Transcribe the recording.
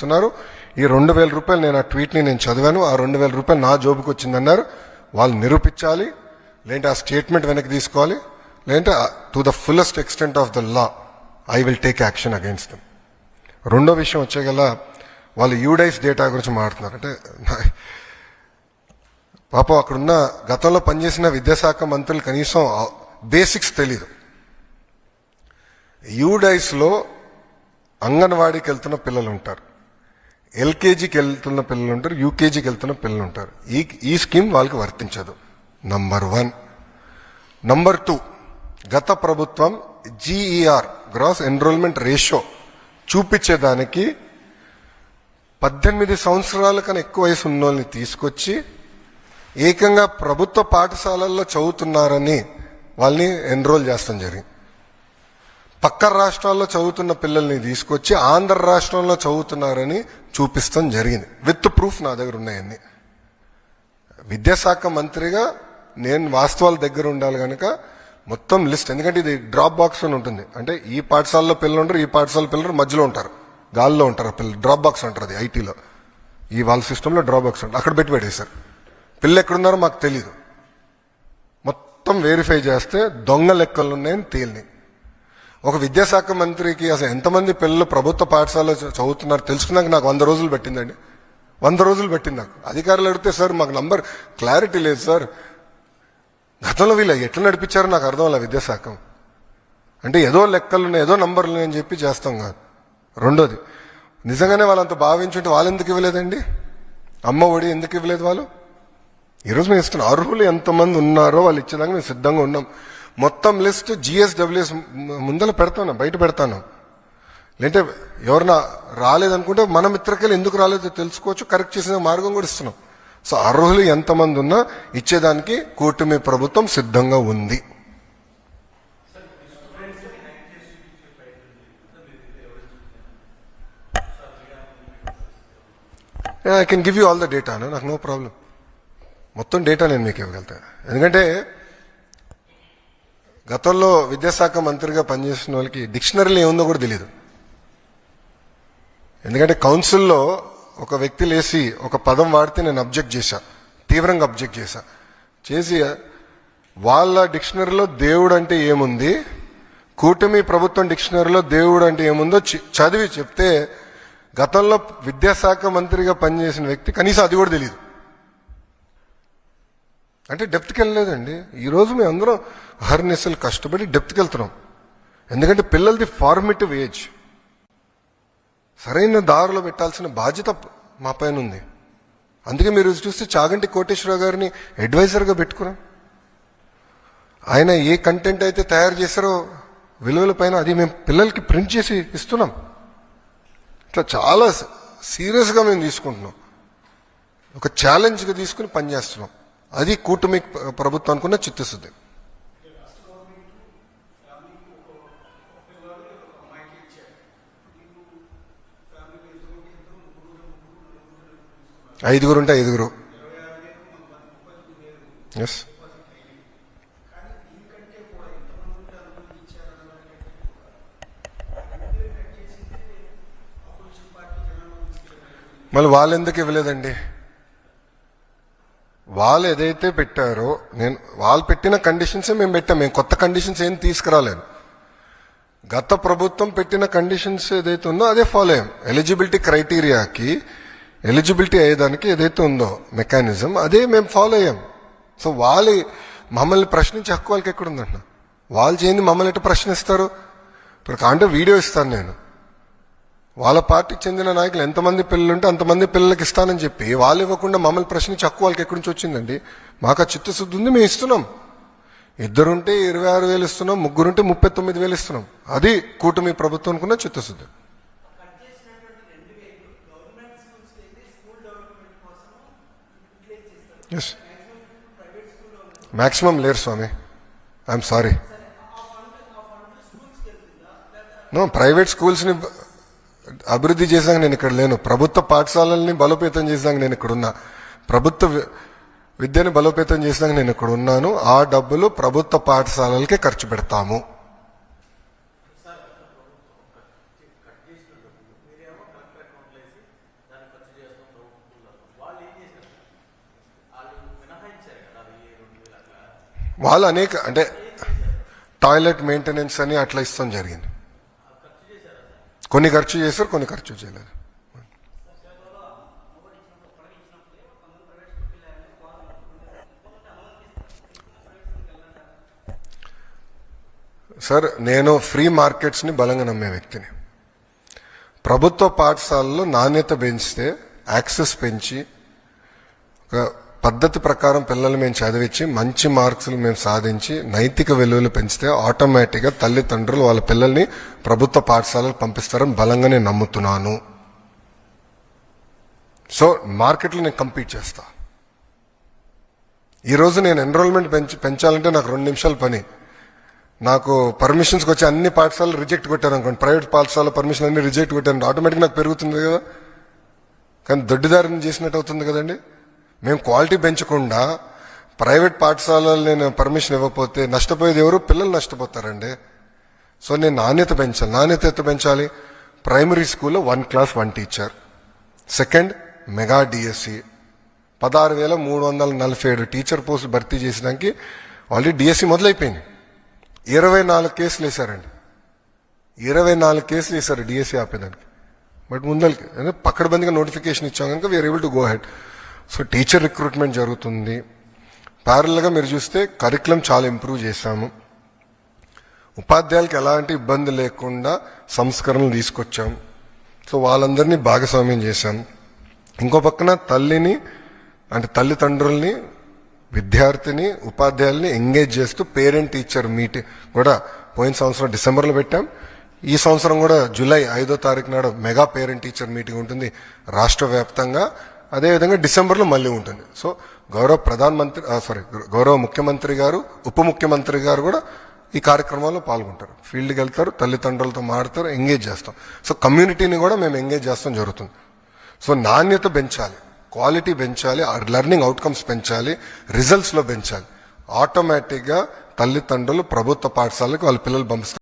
ఇస్తున్నారు. ఈ 2,000 రూపాయలు నేను ఆ ట్వీట్ని నేను చదివాను. ఆ 2,000 రూపాయలు నా జోబుకి వచ్చిందన్నారు. వాళ్ళు నిరూపించాలి, లేదంటే ఆ స్టేట్మెంట్ వెనక్కి తీసుకోవాలి, లేదంటే to the fullest extent of the law I will take action against them. రెండో విషయం వచ్చేగల వాళ్ళు యూడైస్ డేటా గురించి మాట్లాడుతున్నారు. అంటే పాపం అక్కడున్న గతంలో పనిచేసిన విద్యాశాఖ మంత్రులు కనీసం బేసిక్స్ తెలీదు. యూడైస్లో అంగన్వాడీకి వెళ్తున్న పిల్లలు ఉంటారు, ఎల్కేజీకి వెళ్తున్న పిల్లలు ఉంటారు, యూకేజీకి వెళ్తున్న పిల్లలు ఉంటారు. ఈ స్కీమ్ వాళ్ళకి వర్తించదు. నంబర్ 1. నంబర్ 2, గత ప్రభుత్వం GER గ్రాస్ ఎన్రోల్మెంట్ రేషియో చూపించేదానికి 18 సంవత్సరాల కన్నా ఎక్కువ వయసు ఉన్న వాళ్ళని తీసుకొచ్చి ఏకంగా ప్రభుత్వ పాఠశాలల్లో చదువుతున్నారని వాళ్ళని ఎన్రోల్ చేస్తాం జరిగింది. పక్క రాష్ట్రాల్లో చదువుతున్న పిల్లల్ని తీసుకొచ్చి ఆంధ్ర రాష్ట్రంలో చదువుతున్నారని చూపిస్తాం జరిగింది. విత్ ప్రూఫ్ నా దగ్గర ఉన్నాయన్ని. విద్యాశాఖ మంత్రిగా నేను వాస్తవాల దగ్గర ఉండాలి కనుక మొత్తం లిస్ట్, ఎందుకంటే ఇది డ్రాప్ బాక్స్ అని ఉంటుంది. అంటే ఈ పాఠశాలలో పిల్లలు ఉంటారు, ఈ పాఠశాల పిల్లలు మధ్యలో ఉంటారు, గాల్లో ఉంటారు పిల్లలు. డ్రాప్ బాక్స్ అంటారు అది ఐటీలో. ఈ వాళ్ళ సిస్టంలో డ్రాప్ బాక్స్ ఉంటుంది. అక్కడ పెట్టి పెట్టేశారు. పిల్లలు ఎక్కడున్నారో మాకు తెలియదు. మొత్తం వెరిఫై చేస్తే దొంగ లెక్కలు ఉన్నాయని తేలినాయి. ఒక విద్యాశాఖ మంత్రికి అసలు ఎంతమంది పిల్లలు ప్రభుత్వ పాఠశాలలో చదువుతున్నారు తెలుసుకున్నాక నాకు 100 రోజులు పెట్టిందండి. 100 రోజులు పెట్టింది నాకు. అధికారులు అడిగితే సార్ మాకు నంబర్ క్లారిటీ లేదు సార్, గతంలో వీళ్ళు ఎట్లా నడిపించారో నాకు అర్థం అలా విద్యాశాఖ. అంటే ఏదో లెక్కలు ఉన్నాయి, ఏదో నంబర్లు అని చెప్పి చేస్తాం కాదు. రెండోది, నిజంగానే వాళ్ళంత భావించుంటే వాళ్ళు ఎందుకు ఇవ్వలేదండి? అమ్మ ఒడి ఎందుకు ఇవ్వలేదు వాళ్ళు? ఈరోజు మేము ఇస్తున్నాం. అర్హులు ఎంతమంది ఉన్నారో వాళ్ళు ఇచ్చేదాకా మేము సిద్ధంగా ఉన్నాం. మొత్తం లిస్ట్ GSWS ముందర పెడతాను, బయట పెడతాను. లేదంటే ఎవరన్నా రాలేదనుకుంటే మన మిత్రకెళ్ళి ఎందుకు రాలేదో తెలుసుకోవచ్చు, కరెక్ట్ చేసిన మార్గం కూడా ఇస్తున్నాం. సో అర్హులు ఎంతమంది ఉన్నా ఇచ్చేదానికి కూటమి ప్రభుత్వం సిద్ధంగా ఉంది. I can give you all the data, నాకు నో ప్రాబ్లం. మొత్తం డేటా నేను మీకు ఇవ్వగలుగుతాను. ఎందుకంటే గతంలో విద్యాశాఖ మంత్రిగా పనిచేసిన వాళ్ళకి డిక్షనరీలో ఏముందో కూడా తెలియదు. ఎందుకంటే కౌన్సిల్లో ఒక వ్యక్తి లేసి ఒక పదం వాడితే నేను అబ్జెక్ట్ చేశా, తీవ్రంగా అబ్జెక్ట్ చేసి వాళ్ళ డిక్షనరీలో దేవుడు అంటే ఏముంది, కూటమి ప్రభుత్వం డిక్షనరీలో దేవుడు అంటే ఏముందో చదివి చెప్తే గతంలో విద్యాశాఖ మంత్రిగా పనిచేసిన వ్యక్తి కనీసం అది కూడా తెలియదు. అంటే డెప్త్కి వెళ్ళలేదండి. ఈరోజు మేము అందరం హర్నిసలు కష్టపడి డెప్త్కి వెళ్తున్నాం. ఎందుకంటే పిల్లలది ఫార్మేటివ్ ఏజ్, సరైన దారిలో పెట్టాల్సిన బాధ్యత మా పైన ఉంది. అందుకే మీరు చూస్తే చాగంటి కోటేశ్వరరావు గారిని అడ్వైజర్గా పెట్టుకున్నాం. ఆయన ఏ కంటెంట్ అయితే తయారు చేశారో విలువల పైన అది మేము పిల్లలకి ప్రింట్ చేసి ఇస్తున్నాం. ఇట్లా చాలా సీరియస్గా మేము తీసుకుంటున్నాం. ఒక ఛాలెంజ్గా తీసుకుని పనిచేస్తున్నాం. అది కూటమి ప్రభుత్వానికి ఉన్న చిత్తశుద్ధి. ఐదుగురు ఉంటే 5. ఎస్, మళ్ళీ వాళ్ళు ఎందుకు ఇవ్వలేదండి? వాళ్ళు ఏదైతే పెట్టారో వాళ్ళు పెట్టిన కండిషన్సే మేము పెట్టాం. మేము కొత్త కండిషన్స్ ఏం తీసుకురాలేదు. గత ప్రభుత్వం పెట్టిన కండిషన్స్ ఏదైతే ఉందో అదే ఫాలో అయ్యాం. ఎలిజిబిలిటీ క్రైటీరియాకి ఎలిజిబిలిటీ అయ్యేదానికి ఏదైతే ఉందో మెకానిజం అదే మేము ఫాలో అయ్యాం. సో వాళ్ళు మమ్మల్ని ప్రశ్నించే హక్కు వాళ్ళకి ఎక్కడుందంట? వాళ్ళు చేయండి మమ్మల్ని ఎట్లా ప్రశ్నిస్తారు? ఇప్పుడు కాంటే వీడియో ఇస్తాను నేను, వాళ్ళ పార్టీకి చెందిన నాయకులు ఎంతమంది పిల్లలు ఉంటే అంతమంది పిల్లలకి ఇస్తానని చెప్పి వాళ్ళు ఇవ్వకుండా మమ్మల్ని ప్రశ్నించి హక్కు వాళ్ళకి ఎక్కడి నుంచి వచ్చిందండి? మాకు ఆ చిత్తశుద్ధి ఉంది, మేము ఇస్తున్నాం. 2 ఉంటే 26,000 ఇస్తున్నాం, 3 ఉంటే 39,000 ఇస్తున్నాం. అది కూటమి ప్రభుత్వం అనుకున్న చిత్తశుద్ధి. ఎస్, మ్యాక్సిమం లేరు స్వామి, ఐఎమ్ సారీ. నో, ప్రైవేట్ స్కూల్స్ని అభివృద్ధి చేసాక నేను ఇక్కడ లేను. ప్రభుత్వ పాఠశాలల్ని బలోపేతం చేసాక నేను ఇక్కడ ఉన్నా. ప్రభుత్వ విద్యని బలోపేతం చేసాక నేను ఇక్కడ ఉన్నాను. ఆ డబ్బులు ప్రభుత్వ పాఠశాలలకే ఖర్చు పెడతాము. వాళ్ళు అనేక అంటే టాయిలెట్ మెయింటెనెన్స్ అని అట్లా ఇస్తాం జరిగింది. కొన్ని ఖర్చు చేశారు, కొన్ని ఖర్చు చేయలేదు. సార్, నేను ఫ్రీ మార్కెట్స్ని బలంగా నమ్మే వ్యక్తిని. ప్రభుత్వ పాఠశాలలో నాణ్యత పెంచితే, యాక్సెస్ పెంచి, ఒక పద్ధతి ప్రకారం పిల్లలు మేము చదివించి మంచి మార్క్స్లు మేము సాధించి నైతిక విలువలు పెంచితే ఆటోమేటిక్గా తల్లిదండ్రులు వాళ్ళ పిల్లల్ని ప్రభుత్వ పాఠశాలకు పంపిస్తారని బలంగా నేను నమ్ముతున్నాను. సో మార్కెట్లో నేను కంపీట్ చేస్తా. ఈరోజు నేను ఎన్రోల్మెంట్ పెంచాలంటే నాకు 2 నిమిషాల పని. నాకు పర్మిషన్స్కి వచ్చి అన్ని పాఠశాలలు రిజెక్ట్ కొట్టాను అనుకోండి, ప్రైవేట్ పాఠశాల పర్మిషన్ అన్ని రిజెక్ట్ కొట్టాను, ఆటోమేటిక్ నాకు పెరుగుతుంది కదా. కానీ దొడ్డిదారిని చేసినట్టు అవుతుంది కదండి. మేము క్వాలిటీ పెంచకుండా ప్రైవేట్ పాఠశాలలు నేను పర్మిషన్ ఇవ్వకపోతే నష్టపోయేది ఎవరు? పిల్లలు నష్టపోతారండి. సో నేను నాణ్యత పెంచాలి. నాణ్యత ఎంత పెంచాలి? ప్రైమరీ స్కూల్లో 1 class 1 teacher. Second, mega DSC 16,347 teacher పోస్టులు భర్తీ చేసడానికి ఆల్రెడీ డిఎస్సి మొదలైపోయింది. 24 కేసులు వేశారండి. 24 కేసులు వేశారు డిఎస్సి ఆపేదానికి. బట్ ముందరికి అంటే పక్కడబందిగా నోటిఫికేషన్ ఇచ్చాం కనుక we are able to go ahead. So teacher recruitment జరుగుతుంది. ప్యారల్గా మీరు చూస్తే కరికులం చాలా ఇంప్రూవ్ చేశాము. ఉపాధ్యాయులకు ఎలాంటి ఇబ్బంది లేకుండా సంస్కరణలు తీసుకొచ్చాం. సో వాళ్ళందరినీ భాగస్వామ్యం చేశాం. ఇంకో పక్కన తల్లిదండ్రుల్ని, విద్యార్థిని, ఉపాధ్యాయుల్ని ఎంగేజ్ చేస్తూ పేరెంట్ టీచర్ మీటింగ్ కూడా పోయిన సంవత్సరం డిసెంబర్లో పెట్టాం. ఈ సంవత్సరం కూడా జూలై 5వ తారీఖు నాడు మెగా పేరెంట్ టీచర్ మీటింగ్ ఉంటుంది రాష్ట్ర వ్యాప్తంగా. అదేవిధంగా డిసెంబర్లో మళ్ళీ ఉంటుంది. సో గౌరవ ముఖ్యమంత్రి గారు, ఉప ముఖ్యమంత్రి గారు కూడా ఈ కార్యక్రమాల్లో పాల్గొంటారు. ఫీల్డ్కి వెళ్తారు, తల్లిదండ్రులతో మాట్లాడతారు, ఎంగేజ్ చేస్తాం. సో కమ్యూనిటీని కూడా మేము ఎంగేజ్ చేస్తాం జరుగుతుంది. సో నాణ్యత పెంచాలి, క్వాలిటీ పెంచాలి, లెర్నింగ్ అవుట్కమ్స్ పెంచాలి, రిజల్ట్స్లో పెంచాలి. ఆటోమేటిక్గా తల్లిదండ్రులు ప్రభుత్వ పాఠశాలకు వాళ్ళ పిల్లలు పంపిస్తారు.